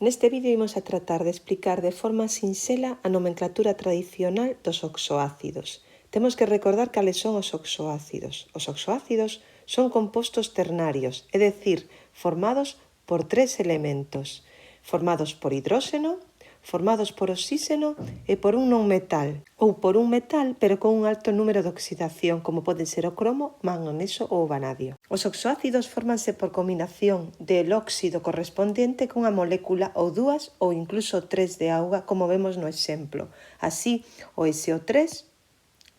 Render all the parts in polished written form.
Neste vídeo imos a tratar de explicar de forma sinxela a nomenclatura tradicional dos oxoácidos. Temos que recordar cales son os oxoácidos. Os oxoácidos son compostos ternarios, é dicir, formados por tres elementos, formados por hidróxeno, formados por oxíxeno e por un non metal, ou por un metal pero con un alto número de oxidación, como pode ser o cromo, manganeso ou o vanadio. Os oxoácidos fórmanse por combinación del óxido correspondiente cunha molécula ou dúas ou incluso tres de auga, como vemos no exemplo. Así, o SO3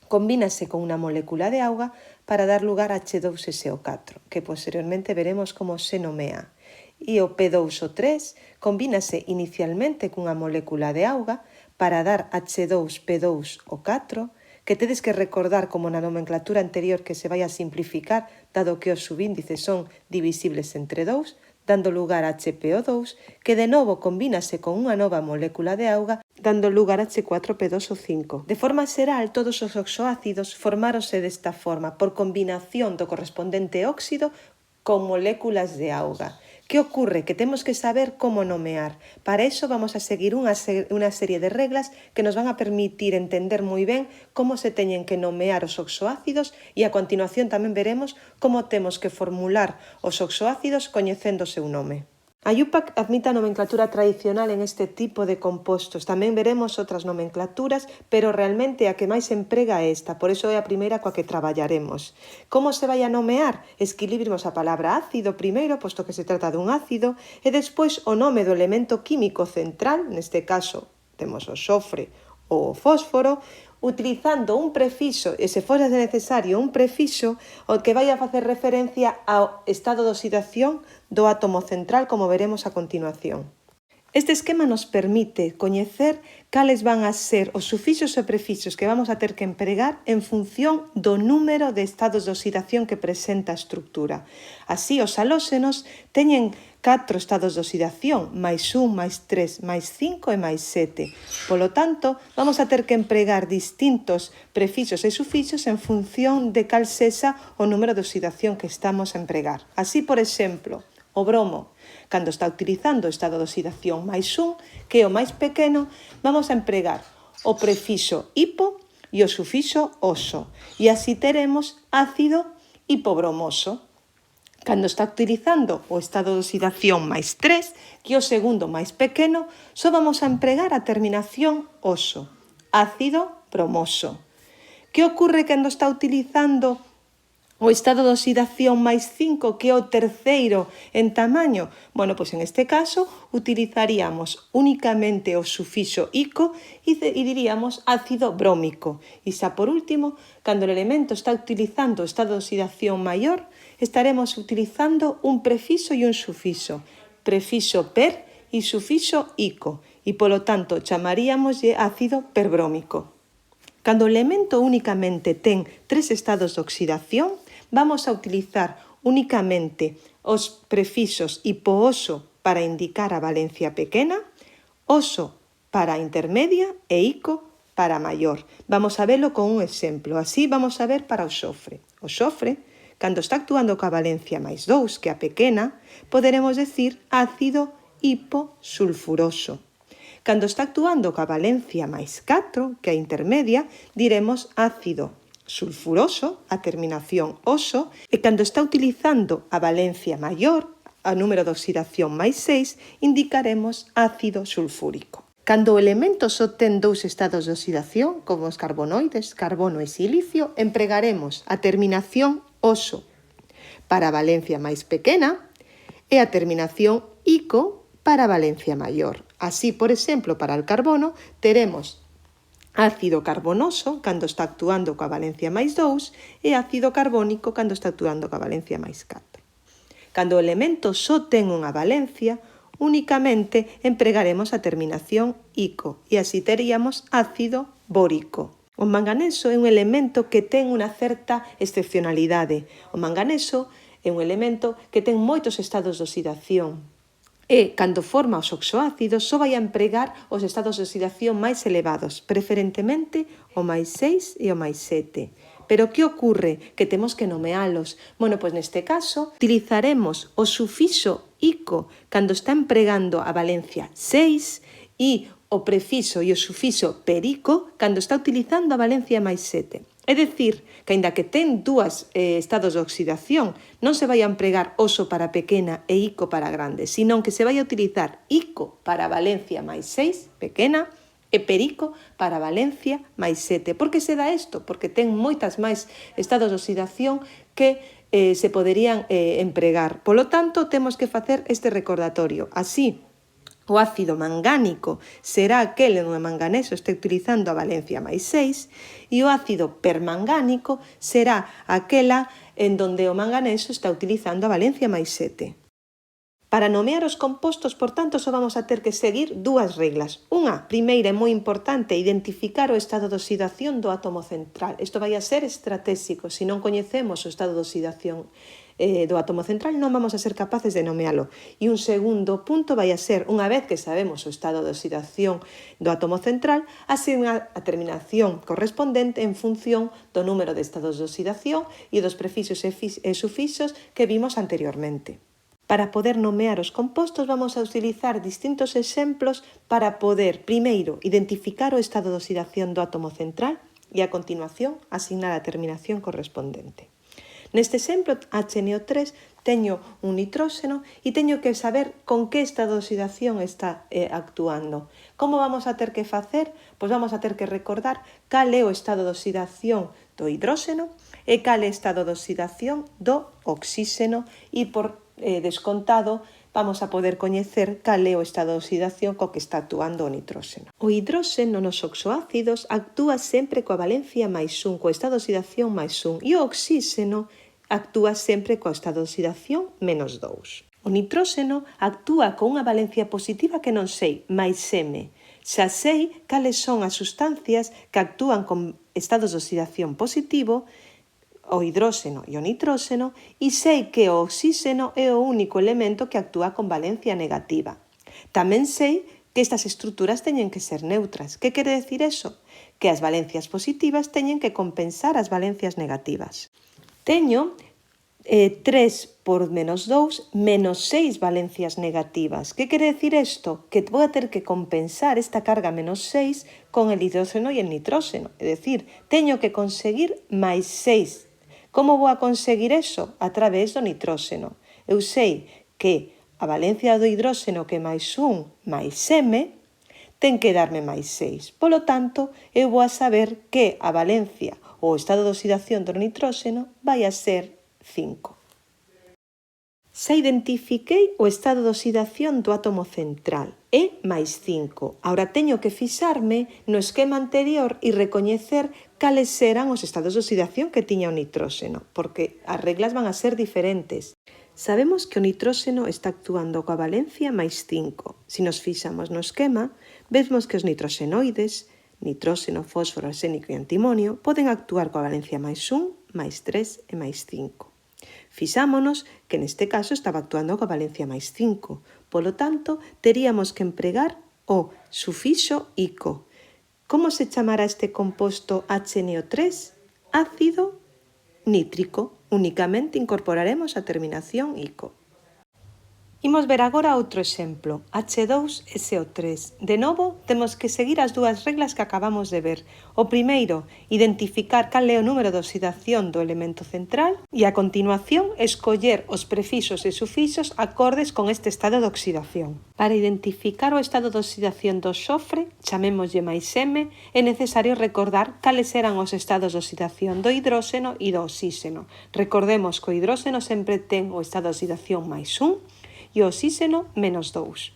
combínase con unha molécula de auga para dar lugar a H2SO4, que posteriormente veremos como se nomea. E o P2O3 combínase inicialmente cunha molécula de auga para dar H2P2O4, que tedes que recordar como na nomenclatura anterior que se vai a simplificar, dado que os subíndices son divisibles entre 2, dando lugar a HPO2, que de novo combínase con unha nova molécula de auga, dando lugar a H4P2O5. De forma xeral, todos os oxoácidos formáronse desta forma, por combinación do correspondente óxido con moléculas de auga. Que ocorre? Que temos que saber como nomear. Para iso vamos a seguir unha serie de reglas que nos van a permitir entender moi ben como se teñen que nomear os oxoácidos e a continuación tamén veremos como temos que formular os oxoácidos coñecendo o seu nome. A IUPAC admite a nomenclatura tradicional en este tipo de compostos. Tamén veremos outras nomenclaturas, pero realmente a que máis se emprega é esta, por iso é a primeira coa que traballaremos. Como se vai a nomear? Escribirmos a palabra ácido primeiro, posto que se trata dun ácido, e despois o nome do elemento químico central, neste caso temos o xofre ou o fósforo, utilizando un prefixo, e se fose necesario un prefixo, o que vai a facer referencia ao estado de oxidación do átomo central, como veremos a continuación. Este esquema nos permite coñecer cales van a ser os sufixos e prefixos que vamos a ter que empregar en función do número de estados de oxidación que presenta a estructura. Así, os halóxenos teñen 4 estados de oxidación, máis 1, máis 3, máis 5 e máis 7. Polo tanto, vamos a ter que empregar distintos prefixos e sufixos en función de cal sexa o número de oxidación que estamos a empregar. Así, por exemplo, o bromo, cando está utilizando o estado de oxidación máis 1, que é o máis pequeno, vamos a empregar o prefixo hipo e o sufixo oso. E así teremos ácido hipobromoso. Cando está utilizando o estado de oxidación máis 3, que é o segundo máis pequeno, só vamos a empregar a terminación oso, ácido bromoso. Que ocorre cando está utilizando o estado de oxidación máis 5, que é o terceiro en tamaño? Bueno, pois en este caso utilizaríamos únicamente o sufixo ico e diríamos ácido brómico. E xa por último, cando o elemento está utilizando o estado de oxidación maior, estaremos utilizando un prefixo e un sufixo, prefixo per e sufixo ico, e polo tanto chamaríamoslle ácido perbrómico. Cando o elemento únicamente ten 3 estados de oxidación, vamos a utilizar únicamente os prefixos hipooso para indicar a valencia pequena, oso para intermedia e ico para maior. Vamos a verlo con un exemplo. Así vamos a ver para o xofre. O xofre, cando está actuando coa valencia máis 2, que a pequena, poderemos decir ácido hiposulfuroso. Cando está actuando coa valencia máis 4, que a intermedia, diremos ácido sulfuroso, a terminación oso, e cando está utilizando a valencia maior, a número de oxidación máis 6, indicaremos ácido sulfúrico. Cando o elemento só ten 2 estados de oxidación, como os carbonoides, carbono e silicio, empregaremos a terminación oso para a valencia máis pequena e a terminación ico para a valencia maior. Así, por exemplo, para o carbono, teremos ácido carbonoso cando está actuando coa valencia máis 2 e ácido carbónico cando está actuando coa valencia máis 4. Cando o elemento só ten unha valencia, únicamente empregaremos a terminación ico e así teríamos ácido bórico. O manganeso é un elemento que ten unha certa excepcionalidade. O manganeso é un elemento que ten moitos estados de oxidación. E, cando forma os oxoácidos, só vai a empregar os estados de oxidación máis elevados, preferentemente o máis 6 e o máis 7. Pero ¿qué ocurre? Que temos que nomealos. Bueno, pois neste caso utilizaremos o sufixo ico cando está empregando a valencia 6 e o prefixo e o sufixo perico cando está utilizando a valencia máis 7. É dicir, que aínda que ten dúas estados de oxidación, non se vai a empregar oso para pequena e ico para grande, senón que se vai a utilizar ico para valencia máis 6, pequena, e perico para valencia máis 7. Por que se dá isto? Porque ten moitas máis estados de oxidación que se poderían empregar. Polo tanto, temos que facer este recordatorio. Así, o ácido mangánico será aquel en onde o manganeso este utilizando a valencia máis 6 e o ácido permangánico será aquela en donde o manganeso está utilizando a valencia máis 7. Para nomear os compostos, por tanto, só vamos a ter que seguir dúas reglas. Unha, primeira e moi importante, identificar o estado de oxidación do átomo central. Isto vai a ser estratégico. Se non coñecemos o estado de oxidación do átomo central, non vamos a ser capaces de nomealo. E un segundo punto vai a ser, unha vez que sabemos o estado de oxidación do átomo central, asignar a terminación correspondente en función do número de estados de oxidación e dos prefixos e sufixos que vimos anteriormente. Para poder nomear os compostos vamos a utilizar distintos exemplos para poder, primeiro, identificar o estado de oxidación do átomo central e, a continuación, asignar a terminación correspondente. Neste exemplo, HNO3, teño un nitróxeno e teño que saber con que estado de oxidación está actuando. Como vamos a ter que facer? Pois vamos a ter que recordar cal é o estado de oxidación do hidróxeno e cal é o estado de oxidación do oxíxeno e, por descontado, vamos a poder coñecer cal é o estado de oxidación co que está actuando o nitróxeno. O hidróxeno nos oxoácidos actúa sempre coa valencia máis 1, co estado de oxidación máis 1, e o oxíxeno actúa sempre co estado de oxidación menos 2. O nitróxeno actúa con unha valencia positiva que non sei, máis M. Xa sei cales son as sustancias que actúan con estados de oxidación positivo, o hidróxeno e o nitróxeno, e sei que o oxíxeno é o único elemento que actúa con valencia negativa. Tamén sei que estas estruturas teñen que ser neutras. Que quere decir eso? Que as valencias positivas teñen que compensar as valencias negativas. Teño 3 por menos 2, menos 6 valencias negativas. Que quere decir isto? Que vou a ter que compensar esta carga menos 6 con el hidróxeno e el nitróxeno. É dicir, teño que conseguir máis 6. Como vou a conseguir eso? A través do nitróxeno. Eu sei que a valencia do hidróxeno que é máis 1 máis M ten que darme máis 6. Polo tanto, eu vou a saber que a valencia ou o estado de oxidación do nitróxeno vai a ser 5. Xa identifiquei o estado de oxidación do átomo central, E máis 5. Ahora teño que fixarme no esquema anterior e recoñecer cales eran os estados de oxidación que tiña o nitróxeno, porque as reglas van a ser diferentes. Sabemos que o nitróxeno está actuando coa valencia máis 5. Se nos fixamos no esquema, vemos que os nitroxenoides, nitróxeno, fósforo, arsénico e antimonio, poden actuar coa valencia máis 1, máis 3 e máis 5. Fixámonos que neste caso estaba actuando coa valencia máis 5. Polo tanto, teríamos que empregar o sufixo ico. Como se chamará este composto HNO3? Ácido nítrico. Únicamente incorporaremos a terminación ico. Imos ver agora outro exemplo, H2SO3. De novo, temos que seguir as dúas reglas que acabamos de ver. O primeiro, identificar cal é o número de oxidación do elemento central e, a continuación, escoller os prefixos e sufixos acordes con este estado de oxidación. Para identificar o estado de oxidación do xofre, chamémoslle máis M, é necesario recordar cales eran os estados de oxidación do hidróxeno e do oxíxeno. Recordemos que o hidróxeno sempre ten o estado de oxidación máis 1, e o oxíxeno menos 2.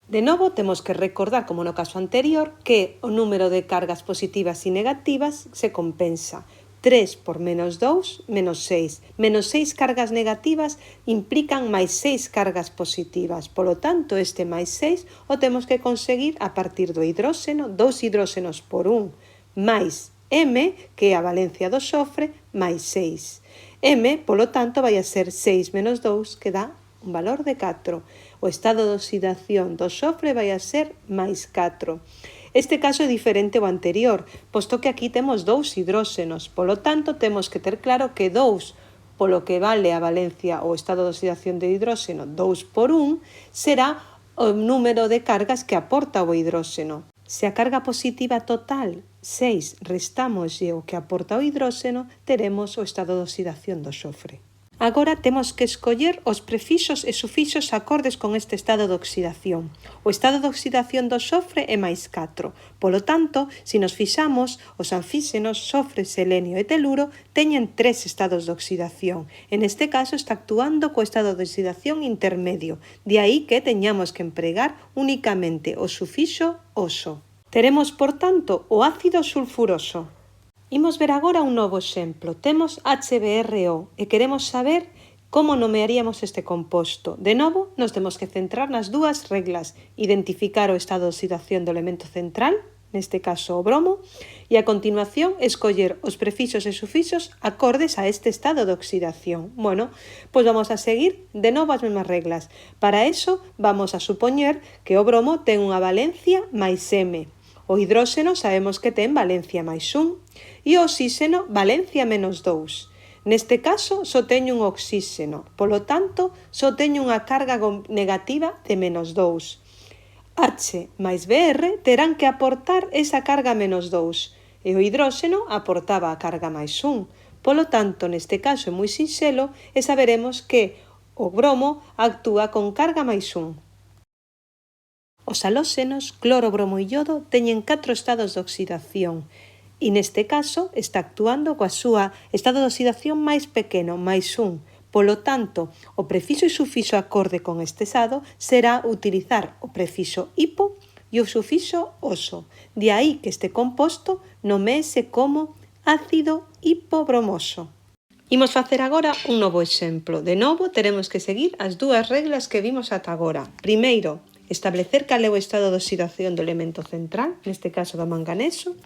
De novo, temos que recordar, como no caso anterior, que o número de cargas positivas e negativas se compensa. 3 por menos 2, menos 6. Menos 6 cargas negativas implican máis 6 cargas positivas. Polo tanto, este máis 6 o temos que conseguir a partir do hidróxeno, 2 hidróxenos por 1, máis M, que é a valencia do xofre, máis 6. M, polo tanto, vai a ser 6 menos 2, que dá un valor de 4. O estado de oxidación do xofre vai a ser máis 4. Este caso é diferente ao anterior, posto que aquí temos 2 hidróxenos, polo tanto temos que ter claro que 2, polo que vale a valencia ou estado de oxidación de hidróxeno 2 por 1, será o número de cargas que aporta o hidróxeno. Se a carga positiva total 6 restámoslle o que aporta o hidróxeno, teremos o estado de oxidación do xofre. Agora temos que escoller os prefixos e sufixos acordes con este estado de oxidación. O estado de oxidación do xofre é máis 4. Polo tanto, se nos fixamos, os anfíxenos xofre, selenio e teluro teñen 3 estados de oxidación. En este caso está actuando co estado de oxidación intermedio. De aí que teñamos que empregar únicamente o sufixo oso. Teremos, por tanto, o ácido sulfuroso. Imos ver agora un novo exemplo. Temos HBrO e queremos saber como nomearíamos este composto. De novo, nos temos que centrar nas dúas reglas. Identificar o estado de oxidación do elemento central, neste caso o bromo, e a continuación escoller os prefixos e sufixos acordes a este estado de oxidación. Bueno, pois vamos a seguir de novo as mesmas reglas. Para eso, vamos a supoñer que o bromo ten unha valencia máis M. O hidróxeno sabemos que ten valencia máis 1 e o oxíxeno valencia menos 2. Neste caso só teño un oxíxeno, polo tanto só teño unha carga negativa de menos 2. H máis Br terán que aportar esa carga menos 2 e o hidróxeno aportaba a carga máis 1. Polo tanto, neste caso é moi sinxelo e saberemos que o bromo actúa con carga máis 1. Os halóxenos, cloro, bromo e iodo teñen 4 estados de oxidación e neste caso está actuando coa súa estado de oxidación máis pequeno, máis 1. Polo tanto, o prefixo e sufixo acorde con este estado será utilizar o prefixo hipo e o sufixo oso. De aí que este composto nomeese como ácido hipobromoso. Imos facer agora un novo exemplo. De novo, teremos que seguir as dúas reglas que vimos ata agora. Primeiro, establecer cal é o estado de oxidación do elemento central, neste caso do manganeso,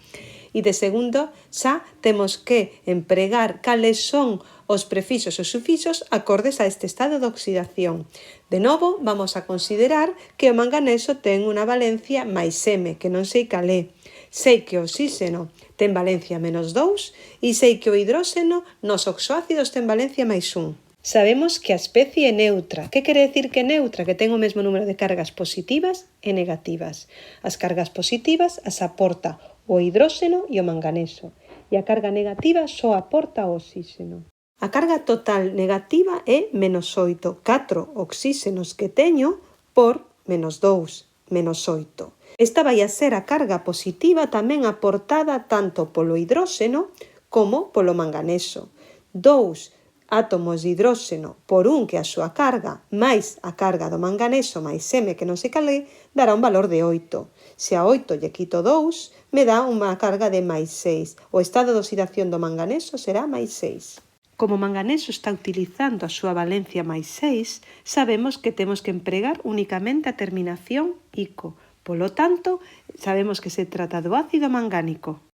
e de segundo, xa temos que empregar cales son os prefixos e sufixos acordes a este estado de oxidación. De novo, vamos a considerar que o manganeso ten unha valencia máis M, que non sei cal é. Sei que o oxíxeno ten valencia menos 2 e sei que o hidróxeno nos oxoácidos ten valencia máis 1. Sabemos que a especie é neutra. Que quere decir que é neutra? Que ten o mesmo número de cargas positivas e negativas. As cargas positivas as aporta o hidróxeno e o manganeso, e a carga negativa só aporta o oxíxeno. A carga total negativa é menos 8, 4 oxíxenos que teño por menos 2, menos 8. Esta vai a ser a carga positiva tamén aportada tanto polo hidróxeno como polo manganeso. 2 átomos de hidróxeno por 1 que a súa carga máis a carga do manganeso máis M que non sei cal é, dará un valor de 8. Se a 8 lle quito 2, me dá unha carga de máis 6. O estado de oxidación do manganeso será máis 6. Como o manganeso está utilizando a súa valencia máis 6, sabemos que temos que empregar únicamente a terminación ico. Polo tanto, sabemos que se trata do ácido mangánico.